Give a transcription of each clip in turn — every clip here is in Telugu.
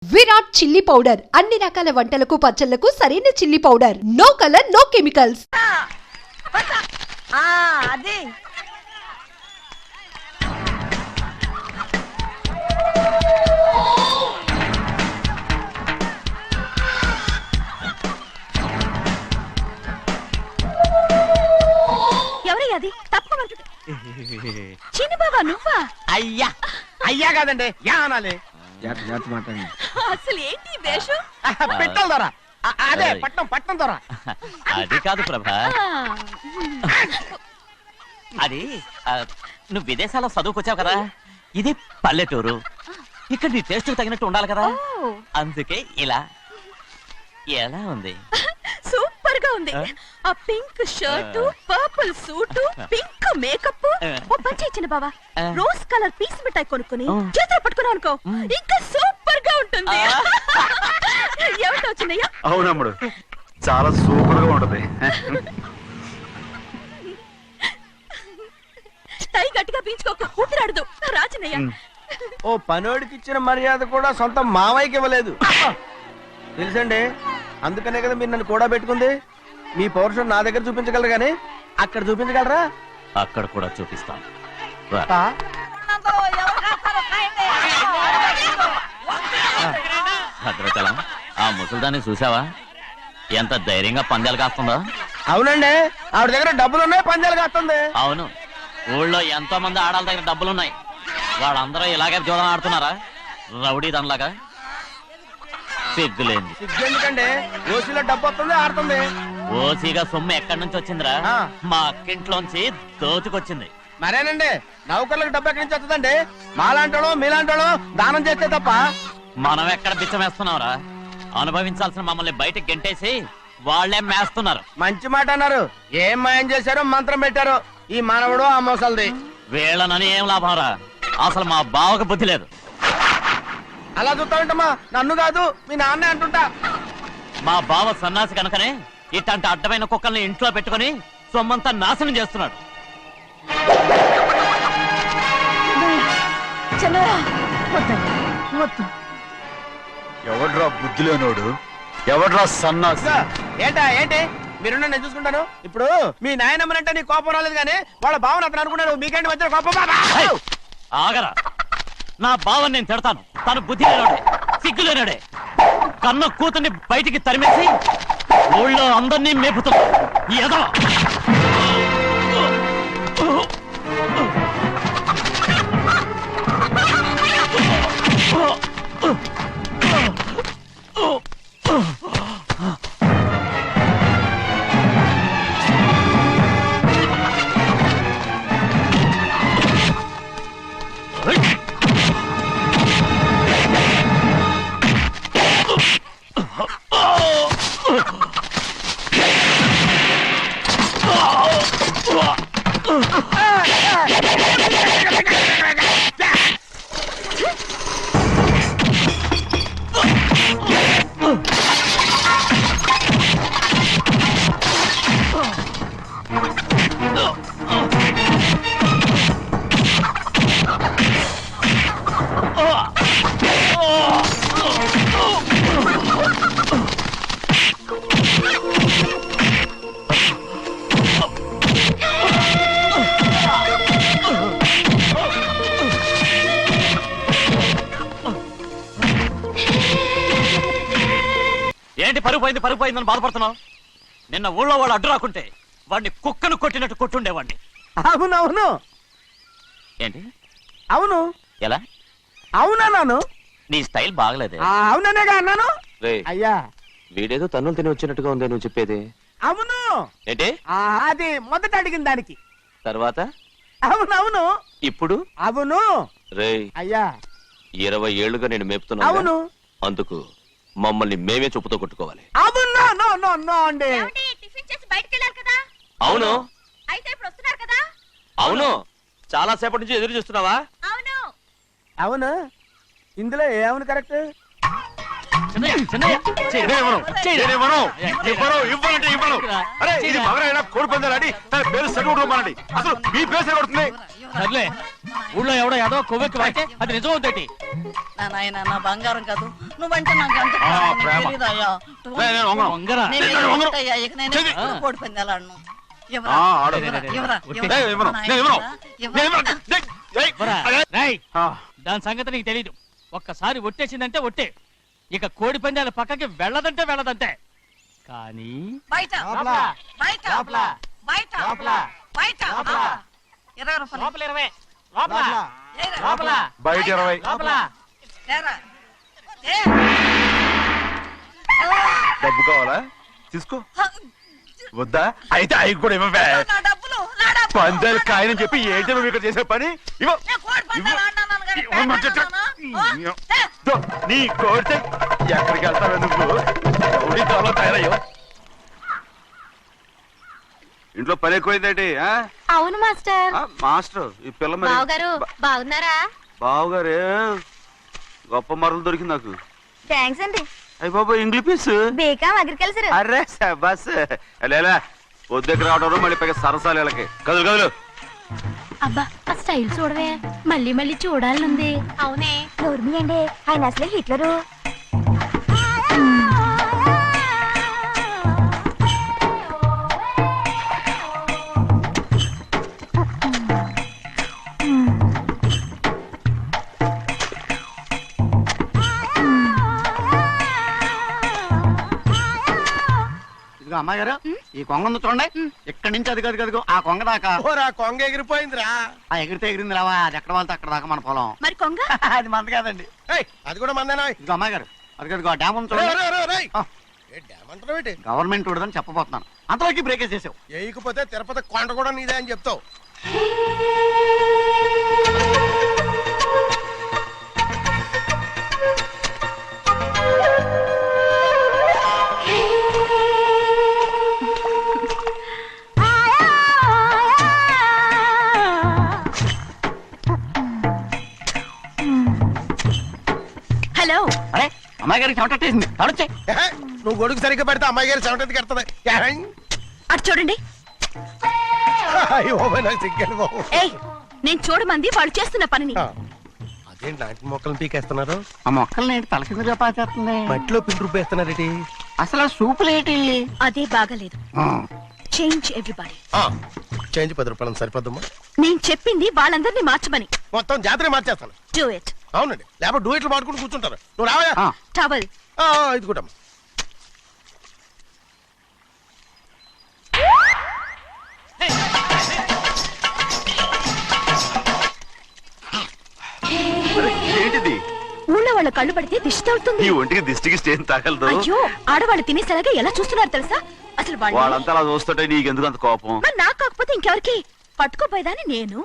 విరాట్ చిల్లీ పౌడర్ అన్ని రకాల వంటలకు పచ్చళ్లకు సరైన chilli powder. No colour no chemicals. అదే ఎవరయ్యా అది? తప్పమంటుంది చిన్ని బాబా నువ్వా? అయ్యా అయ్యా కాదండి యా అనాలి. అసలు ఏంటి వేషం? పెట్టాలి దొర. అదే పట్నం పట్నం దొర. అది కాదు ప్రభా, అది నువ్వు విదేశాల్లో చదువుకొచ్చావు కదా, ఇది పల్లెటూరు, ఇక్కడ నీ టేస్ట్ తగినట్టు ఉండాలి కదా, అందుకే ఇలా. ఎలా ఉంది? సూపర్ గా ఉంది. ఆ pink shirt, purple suit, pink makeup. ఓ పని ఇచ్చిన బావా, రోజ్ కలర్ పీస్ మిఠాయి కొనుక్కుని చేతులు పట్టుకున్నావు అనుకో, ఇంకా సూపర్ గా ఉంటుంది. ఏమిటో వచ్చిందయ్యా? అవునమ్ముడు, చాలా సూపర్ గా ఉంటది. టై గట్టిగా పీంచుకోకు, ఊపిరాడదు. రాజనయ్య, ఓ పనోడికి ఇచ్చిన మర్యాద కూడా సొంత మావయ్యకి ఇవ్వలేదు తెలుసండి. అందుకనే కదా మీరు నన్ను కూడా పెట్టుకుంది. మీ పౌరుషం నా దగ్గర చూపించగలరు కానీ అక్కడ చూపించగలరా? అక్కడ కూడా చూపిస్తాను. భద్రాచలం, ఆ ముసల్దాన్ని చూసావా? ఎంత ధైర్యంగా పందాలు కాస్తుందో. అవునండి, ఆవిడ దగ్గర డబ్బులు ఉన్నాయి, పందాలు కాస్తుంది. అవును, ఊళ్ళో ఎంతో మంది ఆడాళ్ళ దగ్గర డబ్బులున్నాయి, వాళ్ళందరూ ఇలాగే జోదం ఆడుతున్నారా రౌడీ దానిలాగా? సిగ్గులేంది. సిగ్గెందుకండి, ఓసీలో డబ్బు వస్తుంది, ఆడుతుంది. ఓసీగా సొమ్ము ఎక్కడి నుంచి వచ్చిందిరా? మా అక్కింట్లోంచి దోచుకొచ్చింది. మరేనండి, నౌకర్లకు డబ్బు ఎక్కడి నుంచి వస్తుందండి? మాలాంటోళ్ళు మీలాంటోళ్ళు దానం చేస్తే తప్ప. మనం ఎక్కడ బిచ్చం వేస్తున్నావురా? అనుభవించాల్సిన మమ్మల్ని బయటకు గెంటేసి వాళ్లే మేస్తున్నారు. మంచి మాట అన్నారు. ఏం మాయం చేశారో, మంత్రం పెట్టారో ఈ మానవుడు ఆ మోసల్ది. వీళ్ళనని ఏం లాభంరా? అసలు మా బావకు బుద్ధి లేదు. అలా చూస్తామంటమ్మా, నన్ను కాదు మీ నాన్నే అంటుంటా. మా బావ సన్నాసి కనుకనే ఇట్లాంటి అడ్డమైన కుక్కల్ని ఇంట్లో పెట్టుకుని సొమ్మంతా నాశనం చేస్తున్నాడు. ఎవడ్రా బుద్ధిలోనోడు, ఎవడ్రా సన్నాసి? ఏంటా ఏంటి? మీరు నేను చూసుకుంటాను. ఇప్పుడు మీ నాయనమ్మనంటే నీ కోపం రాలేదు కానీ వాళ్ళ భావన అతను అనుకున్నాడు. మీకేంటి మధ్య కోపం? ఆగరా, నా బావని నేను తిడతాను. తను బుద్ధి లేనాడే, సిగ్గు లేనాడే, కన్న కూతుర్ని బయటికి తరిమేసి ఊళ్ళో అందరినీ మేపుతున్నా. ఏదో ఏంటి పరుగు పోయిందని బాధపడుతున్నావు? నిన్న ఊళ్ళో వాళ్ళు అడ్డు రాకుంటే వాడిని కుక్కను కొట్టినట్టు కొట్టుండేవాడిని. అవునవును. ఏంటి? అవును. ఎలా? అవునన్నాను. నీ స్టైల్ బాగలేదే. అవుననేగా అన్నాను. అయ్యా, వీడేదో తన్నులు తిని వచ్చినట్టుగా ఉంది నువ్వు చెప్పేది. అవును. ఏంటి? అది మొదట అడిగిన దానికి తర్వాత అవునవును. ఇప్పుడు అవును. రేయ్, అయ్యా 20 ఏళ్లుగా నేను మేపుతున్నా. అవును. అందుకు మమ్మల్ని మేమే చెప్పుతో కొట్టుకోవాలి. అవును. నో నో నో అండి. టిఫిన్ చేసి బయటికి వెళ్ళారు కదా? అవును. అయితే ఇప్పుడు వస్తున్నారు కదా? అవును. చాలా సేపటి నుంచి ఎదురు చూస్తున్నావా? అవును. అవును. ఇందులో ఏమవును కరెక్ట్? చిన్నయ్య, చిన్నయ్య, చెయ్యి. అరే ఇది మగరైనా కోడి పందాలని తన పేరు సెలవుకోమనండి. అసలు మీ పేరు సెలవుతుంది. సర్లే ఊళ్ళో ఎవడో ఏదో కొవ్వెక్కి వాడితే అది నిజం అవుతాయి. నా నాయన నా బంగారం కాదు నువ్వంటే నాకు అంత ఆ, ప్రేమ. తెలీదయ్యా. నేను వంగను. వంగరా నేను నేను వంగను. ఏంటయ్యా, ఇక నేను చెయ్యి. ఎప్పుడు కోడి పందాలు ఆడను. ఎవరా? ఆ, ఆడు. ఎవరా? ఎవరా? ఒట్టి. ఎవరా? నేను ఇవ్వను. నా నేను ఇవ్వను. నాయనా, నేను ఎవరా? ఇవ్వను. ఏయ్, పోరా. అదే. రేయ్, ఆ, దాని సంగతి నీకు తెలీదు. ఒక్కసారి ఒట్టేసిందంటే ఒట్టే. ఇక కోడి పందాల పక్కకి వెళ్ళదంటే వెళ్ళదంటే. కానీ బయట లోపల. బయట లోపల. బయట లోపల. బయట లోపల. 20 రూపాయలు. లోపల 20. లోపల. ఏరా? లోపల. బయట 20. లోపల. ఏరా? ఏ? డబ్బు కావాలా? తీసుకో. వద్దా? అయితే అవి కూడా ఇవ్వవే. నా డబ్బులు, నా డబ్బులు. పందాలు కాయని చెప్పి ఏంటి నువ్వు ఇక్కడ చేసే పని? ఇవ్వ. నేను కోడి పందాలు ఆడినాను కానీ ఇవ్వమంటే పెట్టాను. ఏ? దో, నీ కోరితే ఎక్కడికి వెళ్తావే నువ్వు? రౌడీ దొరలో తయారయ్యో. ఇంట్లో పని ఎక్కువైందేంటి? అవును మాస్టర్. మాస్టర్ ఈ పిల్ల మరి బావగారు బాగున్నారా? బావుగారే గొప్ప మరలు దొరికింది నాకు. థ్యాంక్స్ అండి. అయ్యి బాబు ఇంగ్లీష్ పీస్. బేకాం అగ్రికల్చర్. అరే బస్ లేలా వద్దకు రావడం మళ్ళీ పైగా సరసాలు వీళ్ళకి. కదులు కదులు. అబ్బా ఆ స్టైల్ చూడవే, మళ్ళీ మళ్ళీ చూడాలనుంది. అవునే నోర్మి అండి, ఆయన అసలే హిట్లరు. ఇదిగో అమ్మాయి గారు ఈ కొంగ ఉంది చూడండి. ఇక్కడి నుంచి అది కదిగో ఆ కొంగ దాకా. ఓరా కొంగ ఎగిరిపోయిందిరా. ఆ ఎగిరితే ఎగిరింది రావా, అది ఎక్కడ వాళ్ళతో అక్కడ దాకా మన పొలం. మరి కొంగ అది మంద కాదండి. ఏయ్, అది కూడా మందేనా? ఇదిగో అమ్మాయి గారు అది కదిగో డ్యామ్ ఉంది చూడండి. ఆ. ఏమంటావు? గవర్నమెంట్ ఉండదని చెప్పబోతున్నాను, అంతలోకి బ్రేక్ చేసావు. వేయకపోతే తిరుపతి కొండ కూడా నీదే అని చెప్తావు. హలో. అరే అమ్మాయి గారికి చెమటేసింది, తడొచ్చే. ఏహే, నువ్వు గొడుగు సరిగ్గా పెడితే అమ్మాయి గారి చెమటెత్తి కడుతుంది. అటు చూడండి. నాకు సిగ్గాను బాబు. ఏయ్, నేను చూడమంది వాళ్ళు చేస్తున్న పనిని. అదేంటి నాటి మొక్కలు పీకేస్తున్నారు? ఆ మొక్కల్ని ఏంటి తల కిందగా పాచేస్తుంది? మట్టిలో పిండి రూపేస్తున్నారేటి? అసలు ఆ సూపులేటి? అదే బాగాలేదు. Change everybody. చేంజ్ 10 రూపాయలు సరిపోద్దమ్మా. నేను చెప్పింది వాళ్ళందరినీ మార్చమని. మొత్తం జాతర మార్చేస్తాను. Do it. అవునండి, లేకపోతే డూయిట్లు మాడుకుంటూ కూర్చుంటారు. నువ్వు రావయా? టవల్. ఇది కూడా ఏంటిది? ఊళ్ళో వాళ్ళ కళ్ళు పడితే దిష్టి తగులుతుంది. ఈ ఒంటికి దిష్టికి స్టేన్ తగలదు. అయ్యో, ఆడవాళ్ళు తినేసేలాగా ఎలా చూస్తున్నారు తెలుసా? అసలు వాళ్ళు వాళ్ళంతా అలా చూస్తుంటే నీకెందుకు అంత కోపం? మరి నాకు కాకపోతే ఇంకెవరికి? పట్టుకోపోయేదాన్ని నేను.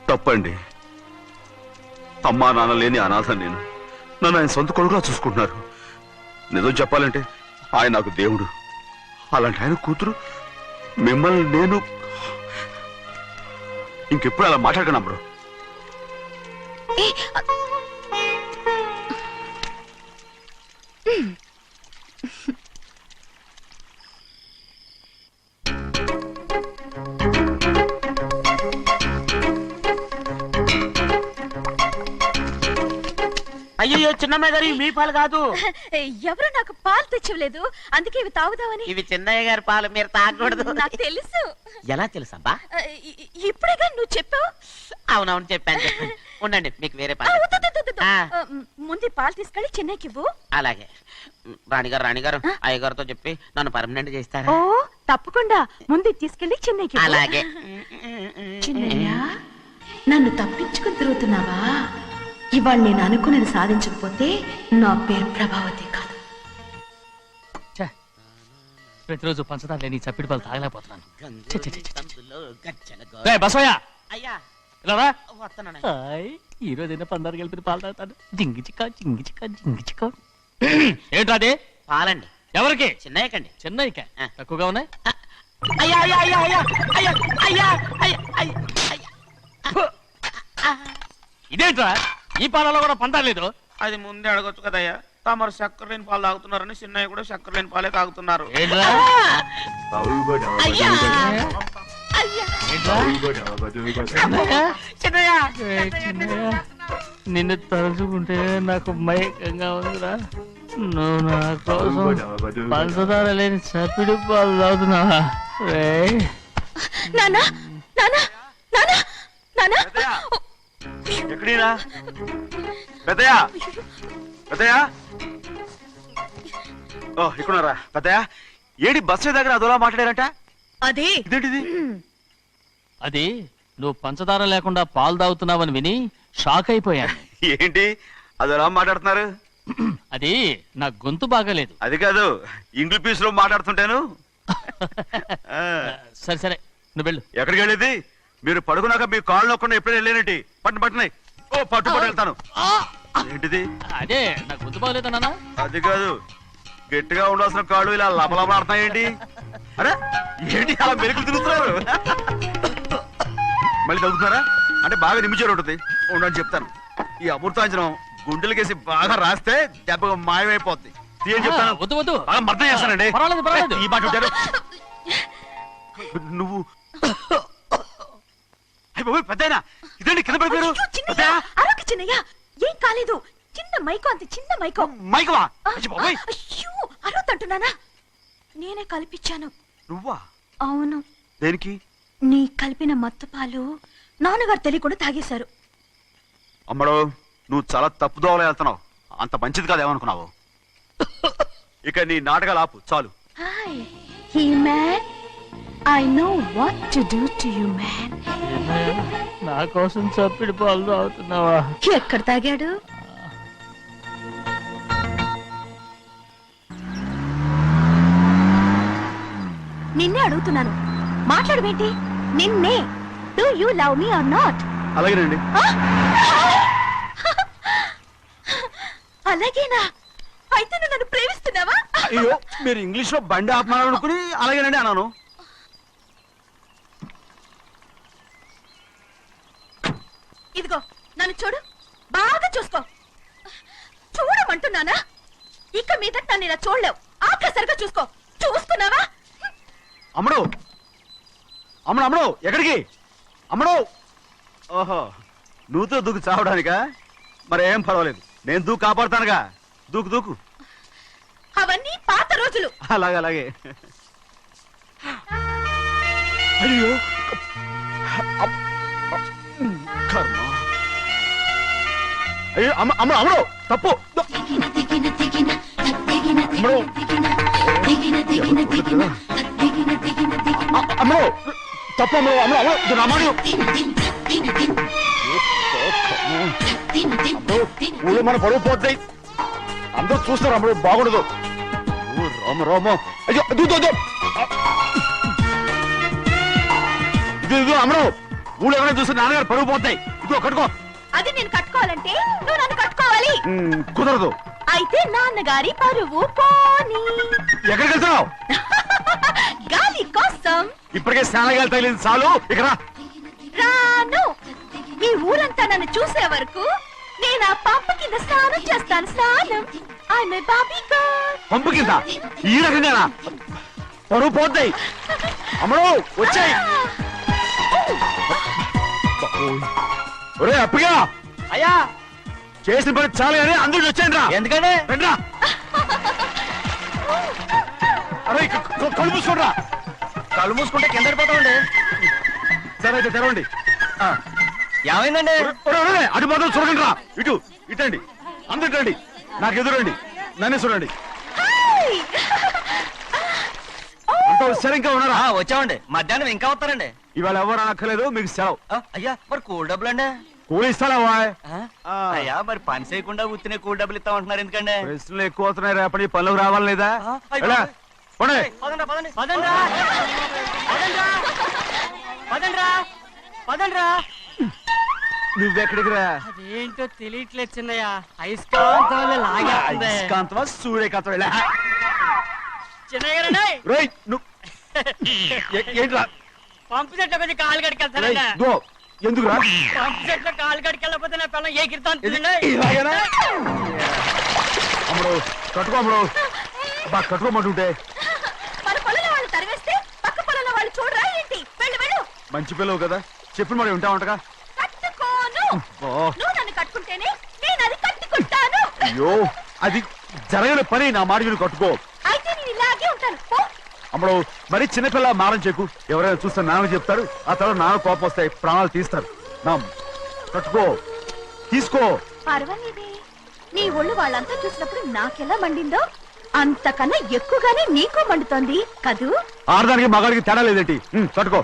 తప్పండి. అమ్మా నాన్న లేని అనాథ నేను. నన్ను ఆయన సొంత కొడుకులా చూసుకుంటున్నారు. నిజం చెప్పాలంటే ఆయన నాకు దేవుడు. అలాంటి ఆయన కూతురు మిమ్మల్ని నేను ఇంకెప్పుడు అలా మాట్లాడకను బ్రో. అయ్యో చిన్నమ్మాయి గారు మీ పాలు కాదు. ఎవరు నాకు పాలు తెచ్చలేదు, అందుకే ఇవి తాగుదామని. ఇవి చిన్నయ్య గారి పాలు, మీరు తాగకూడదు. నాకు తెలుసు. ఎలా తెలుసబ్బా? ఇప్పుడేగా నువ్వు చెప్పావు. అవునవును చెప్పాను. ఉండండి మీకు వేరే ఆ, పాలు. వద్దు, వద్దు, వద్దు. ముందు ఈ పాలు తీసుకెళ్ళి చెన్నైకి ఇవ్వు. అలాగే. రాణిగారు అయ్యగారితో చెప్పి నన్ను పర్మనెంట్ చేస్తారా? ఓ తప్పకుండా, ముందు ఇది తీసుకెళ్ళి చెన్నైకి ఇవ్వు. అలాగే. చిన్నయ్య, నన్ను తప్పించుకుని తిరుగుతున్నావా? ఇవాళ నేను అనుకున్నది సాధించకపోతే నా పేరు ప్రభావతి కాదు. ప్రతిరోజు పంచదార లేని చప్పిడి పాలు తాగలేకపోతున్నాను. బసవయ్య అయ్యా ఇలా రా. వస్తున్నాను. హాయ్, ఈ రోజైనా పందారు కలిపి పాలు తాగుతాను. జింగి చిక్క జింగి చిక్క జింగి చిక్క. ఏంట్రా అది? పాలండి. ఎవరికి? చిన్నయ్యకండి. చెన్నైకా? తక్కువగా ఉన్నాయి. అయ్యా అయ్యా అయ్యా అయ్యా అయ్యా అయ్యా అయ్యా అయ్యా ఇదేంట్రా ఈ పాలలో కూడా పంటలేదు? అది ముందే అడగొచ్చు కదయ్యా. తమరు చక్కెర లేని పాలు తాగుతున్నారని చిన్నయ్య కూడా చక్కెర లేని పాలే తాగుతున్నారు. ఏంట్రా అయ్యా అయ్యా నిన్ను తలుచుకుంటే నాకు మైకంగా ఉందిరా. నువ్వు నా కోసం పంచదార లేని చప్పిడి పాలు తాగుతున్నావా? నానా నానా నానా నానా ఎక్కడీనా పెద్దయా? పెద్దయా? ఓ ఇక్కడున్నారా పెద్దయా? ఏడి బస్సు దగ్గర అదోలా మాట్లాడారంట. అదే ఇదేంటిది? అది నువ్వు పంచదార లేకుండా పాలు తాగుతున్నావని విని షాక్ అయిపోయాను. ఏంటి అదోలా మాట్లాడుతున్నారు? అది నా గొంతు బాగాలేదు. అది కాదు, ఇంగ్లీష్ పీస్ లో మాట్లాడుతుంటాను. ఆ, సరే సరే నువ్వు వెళ్ళు. ఎక్కడికి వెళ్ళేది? మీరు పడుకున్నాక మీ కాళ్ళు నొక్కకుండా ఎప్పుడైనా వెళ్ళేనంటి? పట్టునాయి. ఓ పట్టు వెళ్తాను. ఏంటిది? అదే నా గొంతు బాగలేదన్నా. అది కాదు, గట్టిగా ఉండాల్సిన కాళ్ళు ఇలా లబలబలాడుతున్నాయేంటి? అరే ఏంటి అలా మెరుకులు తిరుగుతున్నారు? మళ్ళీ తగ్గుతున్నారా? అంటే బాగా నిమిషాలు ఉంటుంది. ఉండని చెప్తాను. ఈ అమృతాంజనం గుండెలకేసి బాగా రాస్తే దెబ్బగా మాయమైపోద్ది. తీయని చెప్తాను. వద్దు వద్దు, బాగా మర్దం చేస్తానండి. పర్వాలేదు పర్వాలేదు. ఈ మాట ఉంటారు నువ్వు. పెద్దయినా ఇదేంటి కింద పడిపోయారు? అయ్యో, చిన్నయ్య, అరవకు చిన్నయ్య, ఏం కాలేదు. చిన్న మైకో, అంత చిన్న మైకో. మైకవా? అయ్యో అరవతంటున్నానా? నేనే కల్పించాను. నువ్వా? అవును. దేనికి? నీ కలిపిన మత్తు పాలు నాన్నగారు తెలియకుండా తాగేశారు. అమ్మడో, నువ్వు చాలా తప్పుదోవలో వెళ్తున్నావు. అంత మంచిది కాదేమనుకున్నావు? ఇక నీ నాటకాలు ఆపు చాలు. Hi he man, I know what to do to you man. నా కోసం చప్పిడి పాలు తాగుతున్నావా? ఎక్కడ తాగాడు? నిన్నే అడుగుతున్నాను, మాట్లాడవేంటి? నిన్నే. Do you love me or not? అలాగేనండి. అలాగేనా? అయితే నువ్వు నన్ను ప్రేమిస్తున్నావా? అయ్యో, మీరు ఇంగ్లీష్ లో బండి ఆపమాలనుకుని అలాగేనండి అన్నాను. ఇదిగో నన్ను చూడు, బాగా చూసుకో. చూడమంటున్నానా? ఇక మీద నన్ను ఇలా చూడలేవు. ఆఖసరిగా చూసుకో. చూసుకున్నావా? అమ్మడు అమ్మడు అమ్మడు ఎక్కడికి? అమ్మడు. ఓహో, నువ్వుతో దూకు చావడానికా? మరేం పర్వాలేదు, నేను దూకు కాపాడుతానుగా. దూకు దూకు. అవన్నీ పాత రోజులు. అలాగే అలాగే. అయ్యో కర్మ. అయ్యో అమ్మ అమ్మ అమ్మడు తప్పు. అమ్మడు అమ్మడు తప్పు. అమ్మడు అమ్మడు అమ్మడు రమ్మడు. ఊళ్ళో మన పరువు పోతాయి, అందరూ చూస్తారు. అమ్మడు బాగుండదు. రామ రామ. అయ్యో ఇది అమ్మడు, ఊళ్ళో ఎవరైనా చూస్తే నాన్నగారు పరువు పోతాయి. ఇదిగో కట్టుకో. అది నేను కట్టుకోవాలంటే నువ్వు నన్ను కట్టుకోవాలి. కుదరదు. అయితే నాన్నగారి పరువు పోనీ. ఎక్కడికి వెళ్తున్నావు? గాలి కోసం. ఇప్పటికే స్నానగాలు తగిలింది చాలు. ఇక్కడ రాను. ఈ ఊరంతా నన్ను చూసే వరకు నేను ఆ పంపు కింద స్నానం చేస్తాను. స్నానం. I'm a Barbie girl. పంపు కింద ఈ రకంగా పరువు పోతాయి. అమ్మడు వచ్చాయి. ఒరే అప్పగా, అయ్యా చేసిన పని చాలు కానీ అందరూ వచ్చాను రా. ఎందుకంటే రండ్రా. అరే కళ్ళు మూసుకోండిరా. కళ్ళు మూసుకుంటే కింద పడిపోతామండి. సరే అయితే తెరవండి. ఏమైందండి? అటు మాత్రం చూడండి రా. ఇటు ఇటండి, అందరు రండి. నాకు ఎదురండి, నన్నే చూడండి. అంత సరే ఇంకా ఉన్నారా? వచ్చామండి. మధ్యాహ్నం ఇంకా వస్తారండి. ఇవాళ ఎవరు అనక్కర్లేదు, మీకు సెలవు. అయ్యా మరి కూల్ డబ్బులు అండి? కూలి ఇస్తావా? అయ్యా మరి పని చేయకుండా ఉత్తినే కూల్ డబ్బులు ఇస్తామంటున్నారు ఎందుకండి? ప్రశ్నలు ఎక్కువ అవుతున్నాయి. రేపటి పనులకు రావాలి లేదా? ఎలా? పోనీ. నువ్వెక్కడికి రా? అదేంటో తెలియట్లేదు చిన్నయ్య. అయస్కాంతం లాగేస్తుంది. అయస్కాంతమా సూర్యకాంతం? చిన్నయ్య ఏంట్రా? పంపు చెట్ల కొద్ది కాలు కడికెళ్తానండి. ఎందుకురా కాలు కడికి వెళ్ళకపోతే నా పిల్లలు ఏ ఇలాగేనా అమ్మడు కట్టుకో అమ్మడు అబ్బా కట్టుకోమంటుంటే మన పొలంలో వాళ్ళు తరివేస్తే పక్క పొలంలో వాళ్ళు చూడరా ఏంటి? వెళ్ళు వెళ్ళు. మంచి పిల్లవు కదా చెప్పిన మరి ఉంటావంటగా కట్టుకోను. నువ్వు నన్ను కట్టుకుంటేనే నేను అది కట్టుకుంటాను. అయ్యో అది జరగని పని నా మాట విని కట్టుకో అయితే నేను ఇలాగే ఉంటాను. పో. అమ్మడు మరి చిన్నపిల్ల మారం చెక్కు ఎవరైనా చూస్తే నాన్న చెప్తారు ఆ తర్వాత నాన్న కోపం వస్తాయి ప్రాణాలు తీస్తారు నా కట్టుకో తీసుకో పర్వాలేదే, నీ ఒళ్ళు వాళ్ళంతా చూసినప్పుడు నాకెలా మండిందో అంతకన్నా ఎక్కువగానే నీకు మండుతోంది కదూ? ఆడదానికి మగాడికి తేడా లేదేంటి కట్టుకో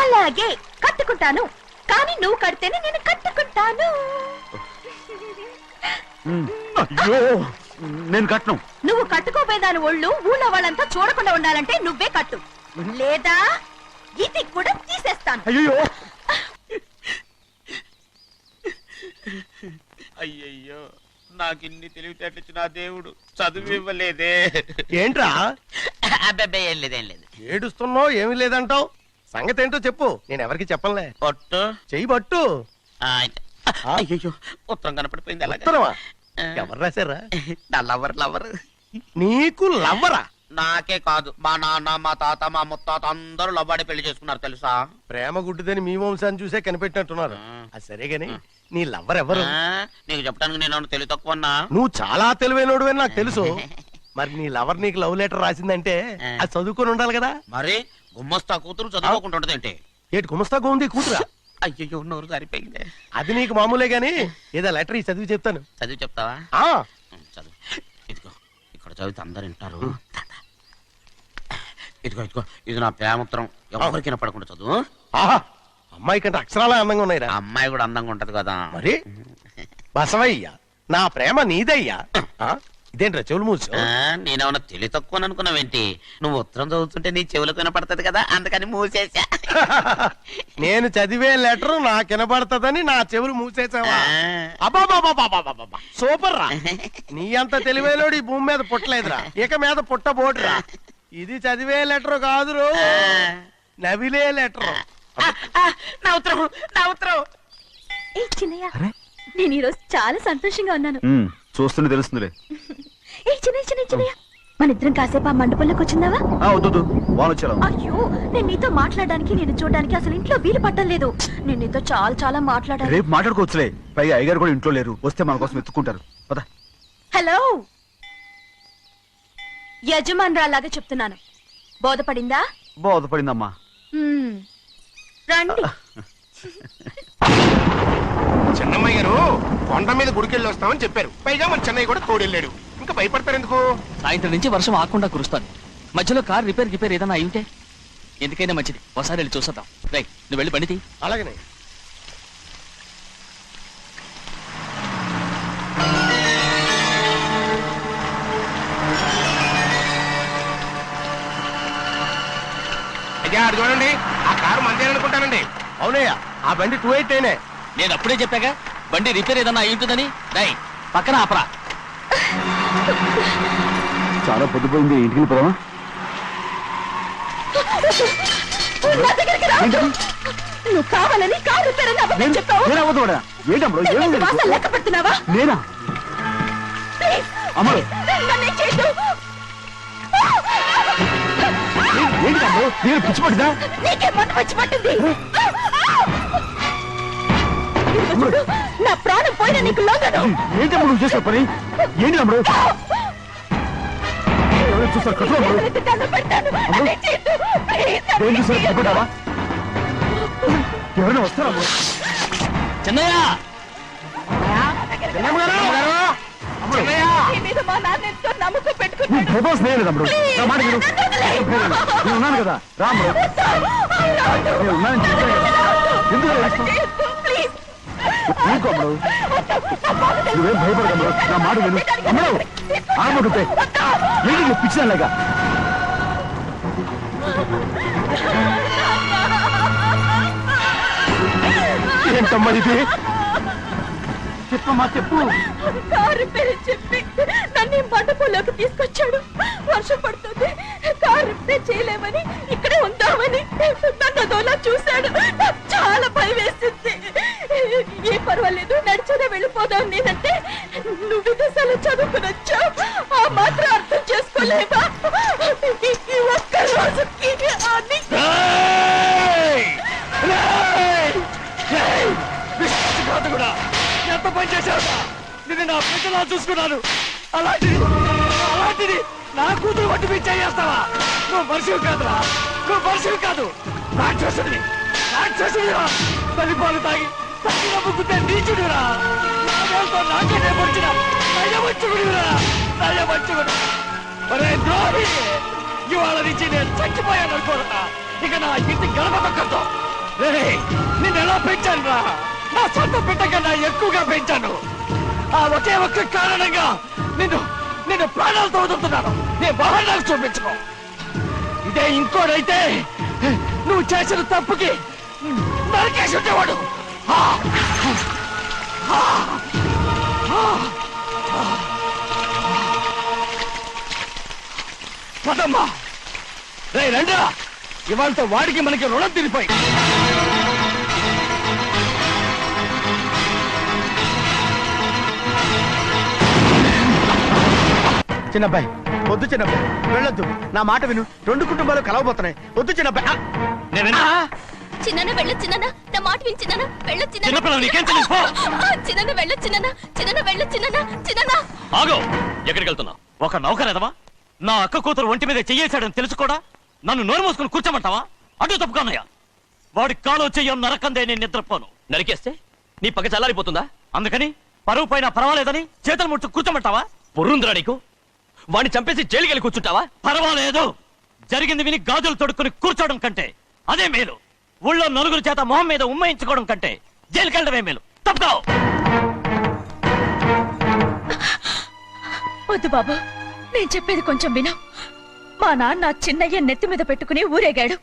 అలాగే కట్టుకుంటాను, కానీ నువ్వు కడితేనే నేను కట్టుకుంటాను. అయ్యో నేను కట్టను నువ్వు కట్టుకోపోయేదాని ఒళ్ళు ఊళ్ళో వాళ్ళంతా చూడకుండా ఉండాలంటే నువ్వే కట్టు, లేదా ఇది కూడా తీసేస్తాను. అయ్యో అయ్యయ్యో నాకు ఇన్ని తెలివితేటలు ఇచ్చిన ఆ దేవుడు చదువు ఇవ్వలేదే. ఏంట్రా అబ్బాయి ఏం లేదు ఏం లేదు. ఏడుస్తున్నావు? ఏమీ లేదంటావు. సంగతి ఏంటో చెప్పు, నేను ఎవరికి చెప్పలే. పొట్టు చెయ్యి పట్టు. అయ్యో ఉత్తరం కనపడిపోయింది. అలాగే ఉత్తరమా? ఎవరు రాశారా? నా లవర్ నీకు లవ్వరా? నాకే కాదు, మా నాన్న మా తాత మా ముత్తాత అందరూ లవ్వాడి పెళ్లి చేసుకున్నారు తెలుసా. ప్రేమ గుడ్డిదని మీ వంశాన్ని చూసే కనిపెట్టినట్టున్నారు. అది సరే గాని నీ లవ్వర్ ఎవరు? నీకు చెప్పడానికి నేను తెలివి తక్కువన్నా. నువ్వు చాలా తెలివైనడు అని నాకు తెలుసు. మరి నీ లవర్ నీకు లవ్ లెటర్ రాసిందంటే అది చదువుకొని ఉండాలి కదా. మరి గుమ్మస్తా కూతురు చదువుకుంటుంటది ఏంటి? ఏటి గుమస్తాగా ఉంది కూతురా? అయ్యో నోరు సరిపోయింది. అది నీకు మామూలే గాని ఏదో లెటర్ ఈ చదివి చెప్తాను. చదివి చెప్తావా? ఆ చదువు. ఇదిగో ఇక్కడ చదివితే అందరు వింటారు. ఇదిగో ఇదిగో ఇది నా ప్రేమోత్తరం, ఎవరికి పడకుండా చదువు. ఆహా, అమ్మాయి కంటే అక్షరాలే అందంగా ఉన్నాయిరా. ఆ అమ్మాయి కూడా అందంగా ఉంటది కదా. మరి బసవయ్య నా ప్రేమ నీదయ్యా. ఆ, ఇదేంట్రా చెవులు మూసు? నేనేమన్నా తెలివి తక్కువ అనుకున్నావేంటి? నువ్వు ఉత్తరం చదువుతుంటే నీ చెవులకు వినపడుతుంది కదా, అందుకని మూసేసా. నేను చదివే లెటర్ నాకు వినపడుతుందని నా చెవులు మూసేసావా? అబాబాబాబాబాబాబా, సూపర్ రా. నీ అంత తెలివైనోడు ఈ భూమి మీద పుట్టలేదురా, ఇక మీద పుట్టబోడురా. ఇది చదివే లెటర్ కాదురు, నవిలే లెటర్. నా ఉత్తరం నా ఉత్తరం. ఏ చిన్నయ్య, నేను ఈరోజు చాలా సంతోషంగా ఉన్నాను. చూస్తుంటే తెలుస్తుందిలే. ఏ చిన్నయ్య, మన ఇద్దరం కాసేపు ఆ మండపంలోకి వచ్చిందావా? వద్దు వానొచ్చాను. అయ్యో, నేను నీతో మాట్లాడడానికి నేను చూడడానికి అసలు ఇంట్లో వీలు పట్టలేదు. నేను నీతో చాలా మాట్లాడాలి. రేపు మాట్లాడుకోవచ్చులే, పైగా అయ్యగారు కూడా ఇంట్లో లేరు, వస్తే మన కోసం ఎత్తుకుంటారు. పద. హలో, యజమానురాలాగా చెప్తున్నాను, బోధపడిందా? బోధపడిందమ్మా. రండి. చెన్నమ్మాయి గారు కొండ మీద గుడికెళ్ళి వస్తామని చెప్పారు. పైగా మన చెన్నయ్య కూడా తోడెళ్ళాడు. ఇంకా భయపడతారు ఎందుకు? సాయంత్రం నుంచి వర్షం ఆకుండా కురుస్తాను. మధ్యలో కార్ రిపేర్ ఏదైనా అయి ఉంటే ఎందుకైనా మంచిది, ఒకసారి వెళ్ళి చూసేద్దాం. రైట్, నువ్వు వెళ్ళి బండితి. అలాగనే. అయ్యా అది చూడండి, ఆ కారు మందేననుకుంటానండి. అవునయ్యా, ఆ బండి 289. నేను అప్పుడే చెప్పాగా బండి రిపేర్ ఏదన్నా అయి ఉంటుందని. రైట్, పక్కన ఆపరా. చాలా పొద్దుపోయింది, ఇంటికి పోదామా? నా దగ్గరికి రా. నువ్వు కావాలని కారు రిపేర్ అని అబద్ధం చెప్పావు. వాసన లెక్క పెడుతున్నావా? నేనా? ప్లీజ్, అమ్మడు నన్ను చేయొద్దు. ఏంటి తమ్ముడు, నేను పిచ్చి పట్టిందా? నీకే మంట వచ్చి పట్టింది. ఇదిగో చూడు, నా ప్రాణం పోయినా నీకు లోగను. ఏంటి అమ్ముడు నువ్వు చేసే పని? ఏంటి అమ్ముడు? ఎవరైనా చూస్తారు కట్టు అమ్ముడు. దండం పెడతాను. నన్ను చేయొద్దు. ప్లీజ్, ఏం చూసారు భయపడ్డావా? ఎవరైనా వస్తారా అమ్ముడు? చెన్నయ్య, నీ మీద మా నాన్న ఎంతో నమ్మకం నువ్వు పెట్టుకున్నాడు. భయపడ స్నేహం అమ్ముడు. నా మాట విను. నేను ఉన్నాను కదా, రా అమ్ముడు. నేను ఉన్నానని చెప్పాను కదా. ఎందుకు ఏడుస్తావు? ప్లీజ్, ఊరుకో అమ్ముడు. నువ్వేం భయపడదు, నా మాట విను. అమ్ముడు ఆడమంటుంటే ఏంటి పిచ్చిదాలేక? ఏంటమ్మా ఇది? చెప్పమ్మా చెప్పు. కారు రిపేర్ చెప్పి నన్ను మండపంలోకి తీసుకొచ్చాడు. వర్షం పడుతుంది, కారు రిపేర్ చేయలేమని ఇక్కడే ఉందామని నన్ను అదోలా చూశాడు. నాకు చాలా దేవుడా ఎంత పని చేశావురా? నిన్ను నా బిడ్డలా చూసుకున్నాను, అలాంటిది నా కూతురు వంటి మీద చేస్తావా? నువ్వు మనిషివి కాదురా, నువ్వు మనిషివి కాదు, రాక్షసుడివి, రాక్షసుడిరా. తల్లిపాలు తాగి తల్లిన ముగ్గుతే నీచుడిరా. నాతో నాకే నేపొచ్చిన నయవంచుకుడిరా, నయవంచుకుడు. ఒరే ద్రోహి, ఇవాళ నుంచి నేను చచ్చిపోయాను అనుకోరా. ఇక నా ఇంటి గడప పక్కతో నిన్ను ఎలా పెంచాను రా? నా సొంత బిడ్డ కన్నా ఎక్కువగా పెంచాను. ఆ ఒకే ఒక్క కారణంగా నిన్ను ప్రాణాలతో వదులుతున్నాను. నీ మొహం నాకు చూపించుకో. ఇదే ఇంకోడైతే నువ్వు చేసిన తప్పుకి నరికేసి ఉండేవాడు. పదమ్మా, రే రండ్రా, ఇవాళతో వాడికి మనకి రుణం తీరిపోయి. చిన్నబ్బాయి వద్దు, చిన్నబ్బాయి వెళ్ళొద్దు, నా మాట విను. 2 కుటుంబాలు కలవబోతున్నాయి. వద్దు చిన్నబ్బాయి. చిన్న వెళ్ళొచ్చు, చిన్న నా మాట విని చిన్న వెళ్ళొచ్చు, చిన్నపిల్లలు నీకేం తెలుసు? చిన్న వెళ్ళొచ్చు, చిన్న వెళ్ళొచ్చు, చిన్న. ఆగో, ఎక్కడికి వెళ్తున్నావు? ఒక నౌకరేదవా నా అక్క కూతురు ఒంటి మీద చెయ్యేశాడని తెలుసు కూడా నన్ను నోరు మూసుకుని కూర్చోమంటావా? అటు తప్పుకున్నాయా? వాడి కాలో చెయ్యం నరకందే నేను నిద్రపోను. నరికేస్తే నీ పక్క చల్లారిపోతుందా? అందుకని పరువు పైన పర్వాలేదని చేతులు ముట్టు కూర్చోమంటావా? పొర్రుందిరా నీకు? వాడిని చంపేసి జైలుకి వెళ్ళి కూర్చుంటావా? పర్వాలేదు, జరిగింది విని గాజులు తొడుక్కుని కూర్చోవడం కంటే అదే మేలు. ఊళ్ళో నలుగురు చేత మొహం మీద ఉమ్మయించుకోవడం కంటే జైలుకి వెళ్ళడమే మేలు. తప్పుకో. వద్దు బాబు, నేను చెప్పేది కొంచెం విను. మా నాన్న చిన్నయ్య నెత్తి మీద పెట్టుకుని ఊరేగాడు.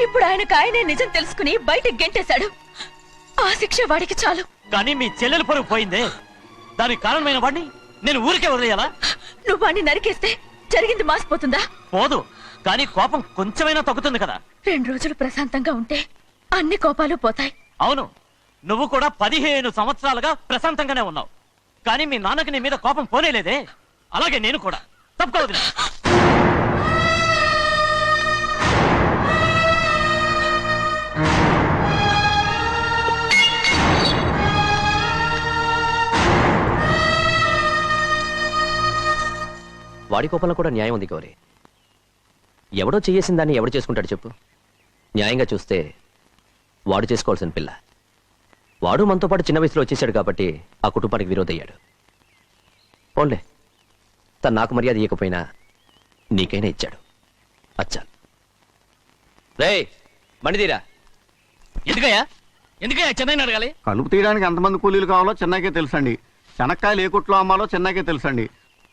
ఇప్పుడు ఆయనే నిజం తెలుసుకుని బయటకు గెంటేశాడు. ఆ శిక్ష వాడికి చాలు. కానీ మీ చెల్లెలు పరువు పోయిందే, దానికి కారణమైన వాడిని నేను ఊరికే వదిలేయాలా? నువ్వు వాడిని నరికేస్తే జరిగింది మాసిపోతుందా? పోదు, కానీ కోపం కొంచెమైనా తగ్గుతుంది కదా. 2 రోజులు ప్రశాంతంగా ఉంటే అన్ని కోపాలు పోతాయి. అవును, నువ్వు కూడా 15 సంవత్సరాలుగా ప్రశాంతంగానే ఉన్నావు. కానీ మీ నాన్నకి నీ మీద కోపం పోనేలేదే. అలాగే నేను కూడా. తప్పుకోవద్దు. వాడి కోపంలో కూడా న్యాయం ఉంది గౌరీ. ఎవడో చేసిన దాన్ని ఎవడు చేసుకుంటాడు చెప్పు? న్యాయంగా చూస్తే వాడు చేసుకోవాల్సిన పిల్ల. వాడు మనతో పాటు చిన్న వయసులో వచ్చేసాడు కాబట్టి ఆ కుటుంబానికి విరోధయ్యాడు. పోన్లే, తను నాకు మర్యాద ఇవ్వకపోయినా నీకైనా ఇచ్చాడు. అచ్చా రే మణిదీరా. ఎందుకయ్యా చెన్నైని అడగాలి? కలుపు తీయడానికి ఎంతమంది కూలీలు కావాలో చెన్నైకే తెలుసండి. శనక్కాయలు ఏ కుట్లో అమ్మాలో చెన్నైకే తెలుసండి.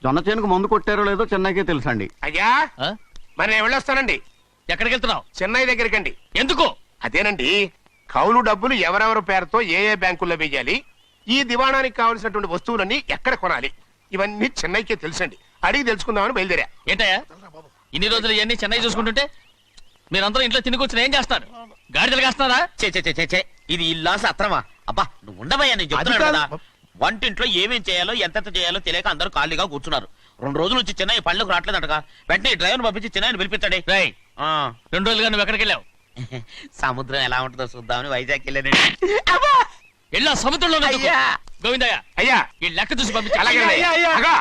జొన్న చేనుకు మందు కొట్టారో లేదో చెన్నైకే తెలుసండి. అయ్యా మరి నేను వెళ్ళొస్తానండి. ఎక్కడికి వెళ్తున్నావు? చెన్నై దగ్గరికండి. ఎందుకు? అదేనండి, కౌలు డబ్బులు ఎవరెవరి పేరుతో ఏ ఏ బ్యాంకుల్లో వేయాలి, ఈ దివాణానికి కావలసినటువంటి వస్తువులన్నీ ఎక్కడ కొనాలి, ఇవన్నీ చెన్నైకే తెలుసండి. అడిగి తెలుసుకుందామని బయలుదేరా. ఏంటయ్యా ఇన్ని రోజులు ఇవన్నీ చెన్నై చూసుకుంటుంటే మీరందరూ ఇంట్లో తిని కూర్చుని ఏం చేస్తారు? గాడిదలు కాస్తున్నారా? ఇది ఇల్లాస అత్రమా? అబ్బా నువ్వు ఉండవయ్యా, నేను చెప్తున్నాను కదా. వంటింట్లో ఏమేం చేయాలో ఎంతెంత చేయాలో తెలియక అందరూ ఖాళీగా కూర్చున్నారు. 2 రోజుల నుంచి చెన్నై పళ్ళకు రావట్లేదంటగా. వెంటనే డ్రైవర్ పంపించి చెన్నైని పిలిపించండి. 2 రోజులుగా నువ్వు ఎక్కడికి వెళ్ళావు? సముద్రం ఎలా ఉంటుందో చూద్దామని వైజాగ్ వెళ్ళానండి. వెళ్ళా సముద్రంలో గోవిందయ్య, అయ్యా ఈ లెక్క చూసి పంపించి. అగా,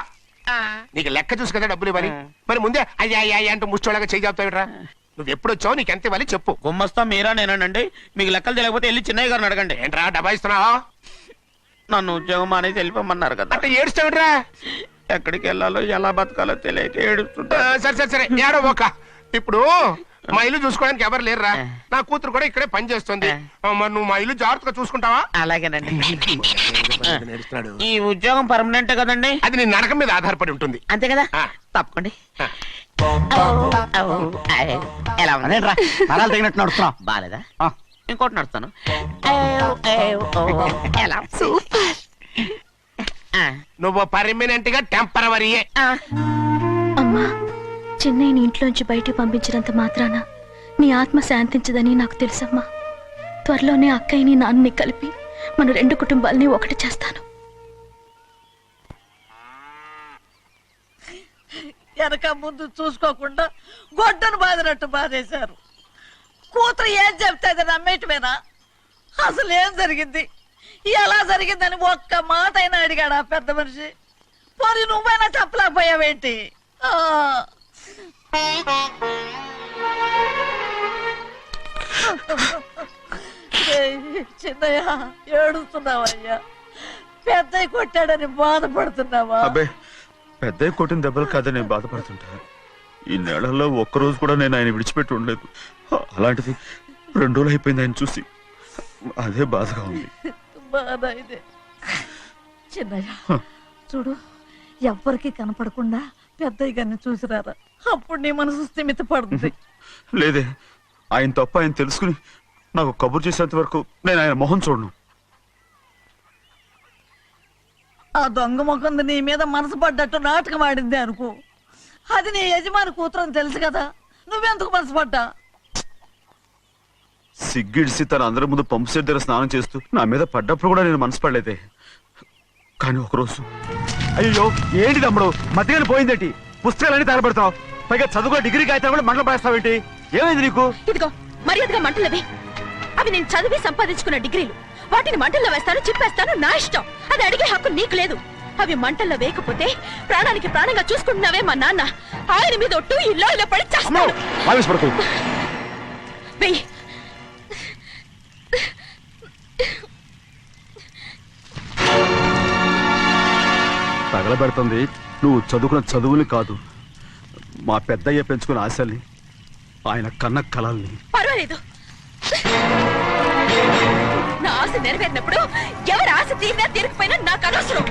నీకు లెక్క చూసి కదా డబ్బులు ఇవ్వాలి. మరి ముందే అయ్యా అయ్యా అంటూ ముష్టోళ్ళగా చేయి చెప్తావిట్రా. నువ్వు ఎప్పుడు వచ్చావు, నీకు ఎంత ఇవ్వాలి చెప్పు. గుమ్మస్తా మీరా నేనండి. మీకు లెక్కలు తెలియకపోతే వెళ్ళి చెన్నై గారిని అడగండి. ఏంట్రా డబ్బా ఇస్తున్నావా? నన్ను ఉద్యోగం అనేది వెళ్ళిపోమన్నారు కదా. అంటే ఏడుస్తావిట్రా? ఎక్కడికి వెళ్ళాలో ఎలా బతకాలో తెలియక ఏడుస్తుంటా. సరే సరే సరే, ఏడో ఒక. ఇప్పుడు మా ఇల్లు చూసుకోవడానికి ఎవరు లేరురా. నా కూతురు కూడా ఇక్కడే పని చేస్తుంది. మరి నువ్వు మా ఇల్లు జాగ్రత్తగా చూసుకుంటావా? అలాగేనండి. ఈ ఉద్యోగం పర్మనెంట్ కదండి? అది నీ నరకం మీద ఆధారపడి ఉంటుంది. అంతే కదా, తప్పకండి. ఎలా అదేంట్రా నరాలు తగినట్టు నడుస్తున్నావు? బాలేదా? ఇంకోటి నడుస్తాను. ఎలా? నువ్వు పర్మనెంట్ గా టెంపరవరీయే. అమ్మా, చెన్నైని ఇంట్లోంచి బయటికి పంపించినంత మాత్రాన నీ ఆత్మ శాంతించదని నాకు తెలుసమ్మా. త్వరలోనే అక్కయ్యని నాన్నని కలిపి మన 2 కుటుంబాలని ఒకటి చేస్తాను. వెనక ముందు చూసుకోకుండా గొడ్డను బాదినట్టు బాధేశారు. కూతురు ఏం చెప్తే అది నమ్మేటమేనా? అసలు ఏం జరిగింది, ఎలా జరిగిందని ఒక్క మాట అయినా అడిగాడా పెద్ద మనిషి? పోనీ నువ్వైనా చెప్పలేకపోయావేంటి? చిన్నయ్య ఏడుస్తున్నావయ్యా? పెద్దయ్య కొట్టాడని బాధపడుతున్నావా? అబ్బే పెద్దయ్య కొట్టిన దెబ్బలు కాదని నేను బాధపడుతుంటా. ఈ నెలల్లో ఒక్కరోజు కూడా నేను ఆయన విడిచిపెట్టి ఉండలేదు. అలాంటిది 2 రోజులు అయిపోయింది ఆయన చూసి. అదే బాధగా ఉంది. బాధ ఇదే. చిన్నయ్య చూడు, ఎవ్వరికి కనపడకుండా పెద్దయ్య గారిని చూసిరారా, అప్పుడు నీ మనసు స్థిమిత పడుతుంది. లేదే, ఆయన తప్ప ఆయన తెలుసుకుని నాకు కబురు చేసేంత వరకు నేను ఆయన మొహం చూడను. ఆ దొంగ ముఖం నీ మీద మనసు పడ్డట్టు నాటకం ఆడింది అనుకో, అది నీ యజమాని కూతురని తెలుసు కదా, నువ్వెందుకు మనసు పడ్డా? సిగ్గిడిసి తన అందరి ముందు పంపు సెట్ దగ్గర స్నానం చేస్తూ నా మీద పడ్డప్పుడు కూడా నేను మనసు పడలేదే. కానీ ఒకరోజు అయ్యో ఏంటి తమ్ముడు మధ్యగానే పోయిందేంటి? పుస్తకాలన్నీ తగలబెడతావు, పైగా చదువుకో డిగ్రీ కాగితాలు కూడా మంటలు పడేస్తావేంటి? ఏమైంది నీకు? ఇదిగో మర్యాదగా మంటలవి. అవి నేను చదివి సంపాదించుకున్న డిగ్రీలు. వాటిని మంటల్లో వేస్తాను, చిప్పేస్తాను, నా ఇష్టం. అది అడిగే హక్కు నీకు లేదు. అవి మంటల్లో వేయకపోతే ప్రాణానికి ప్రాణంగా చూసుకుంటున్నావే మా నాన్న, ఆయన మీద ఒట్టు ఇల్లు ఇలా పడి చేస్తాను. వెయ్యి. తగలబెడుతుంది నువ్వు చదువుకున్న చదువుని కాదు, మా పెద్దయ్య పెంచుకున్న ఆశల్ని, ఆయన కన్న కళల్ని. పర్వాలేదు, నా ఆశ నెరవేరినప్పుడు ఎవరి ఆశ తీరినా తీరకపోయినా నాకు అనవసరం.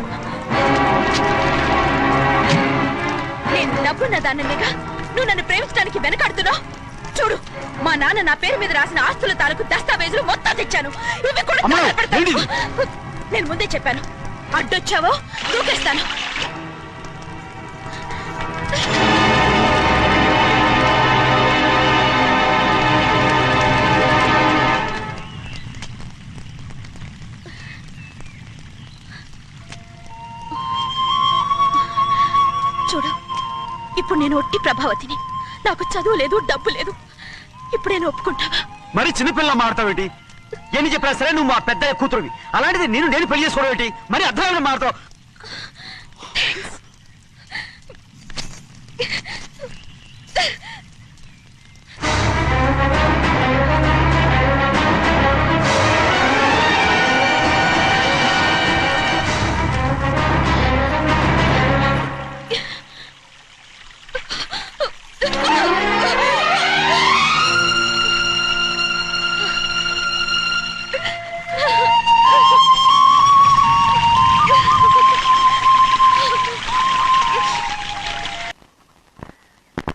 నేను డబ్బున్న దానిగా నువ్వు నన్ను ప్రేమించడానికి వెనకాడుతున్నావు. చూడు, మా నాన్న నా పేరు మీద రాసిన ఆస్తుల తాలూకు దస్తావేజులు మొత్తం తెచ్చాను. ఇవి కూడా తగలబెడతాను. నేను ముందే చెప్పాను, అడ్డొచ్చావో దూకేస్తాను. చూడు, ఇప్పుడు నేను ఒట్టి ప్రభావతిని. నాకు చదువు లేదు, డబ్బు లేదు. ఇప్పుడు నేను ఒప్పుకుంటావా? మరి చిన్నపిల్ల మాడతావేంటి? ఎన్ని చెప్పినా సరే నువ్వు మా పెద్ద కూతురువి. అలాంటిది నేను పెళ్లి చేసుకోవడం ఏంటి? మరి అర్థమైన మాడతావు.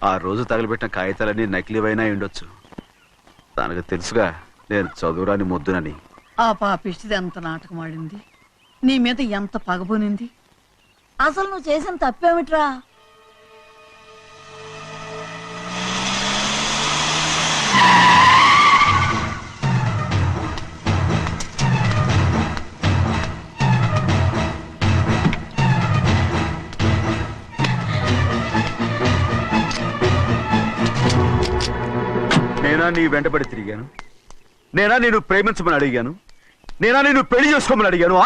ఆ రోజు తగలబెట్టిన కాగితాలన్నీ నకిలీవైనా ఉండొచ్చు. తనకు తెలుసుగా నేను చదువురాని మొద్దునని. ఆ పాపిష్టిది ఎంత నాటకం ఆడింది, నీ మీద ఎంత పగబోనింది. అసలు నువ్వు చేసిన తప్పేమిట్రా? నేనా నీ వెంటబడి తిరిగాను? నేనా నేను ప్రేమించమని అడిగాను? నేనా నేను పెళ్లి చేసుకోమని అడిగాను?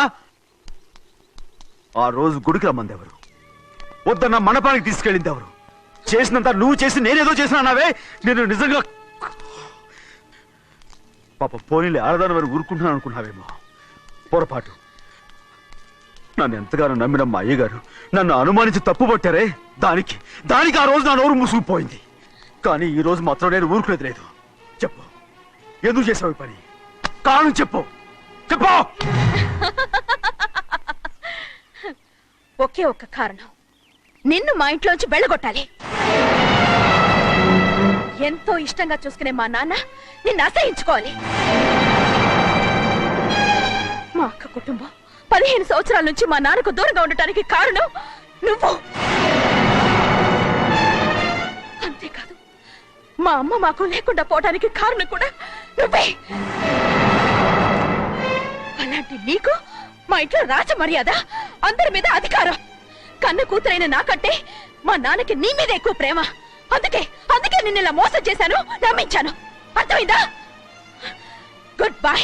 ఆ రోజు గుడికి రమ్మంది ఎవరు? వద్దన్న మండపానికి తీసుకెళ్ళింది ఎవరు? చేసినంత నువ్వు చేసి నేనేదో చేసినావే. నేను నిజంగా పాప పోనీలే ఆడదాని వారు ఊరుకుంటున్నాను అనుకున్నావేమో. పొరపాటు. నన్ను ఎంతగానో నమ్మిన మా అయ్యగారు నన్ను అనుమానించి తప్పు పట్టారే, దానికి ఆ రోజు నా నోరు మూసుకుపోయింది. కానీ ఈ రోజు మాత్రం నేను ఊరుకునేది లేదు. చెప్పు, ఎందుకు చేసావు పని? కారణం చెప్పు. ఒకే ఒక్క కారణం, నిన్ను మా ఇంట్లోంచి వెళ్ళగొట్టాలి. ఎంతో ఇష్టంగా చూసుకునే మా నాన్న నిన్ను అసహించుకోవాలి. మా అక్క కుటుంబం 15 సంవత్సరాల నుంచి మా నాన్నకు దూరంగా ఉండటానికి కారణం నువ్వు. అంతేకాదు, మా అమ్మ మాకు లేకుండా పోవడానికి కారణం కూడా నువ్వే. అలాంటి నీకు మా ఇంట్లో రాజ మర్యాద, అందరి మీద అధికారం. కన్న కూతురైన నాకంటే మా నాన్నకి నీ మీద ఎక్కువ ప్రేమ. అందుకే నిన్ను ఇలా మోసం చేశాను, నమ్మించాను. అర్థమైందా? Good bye.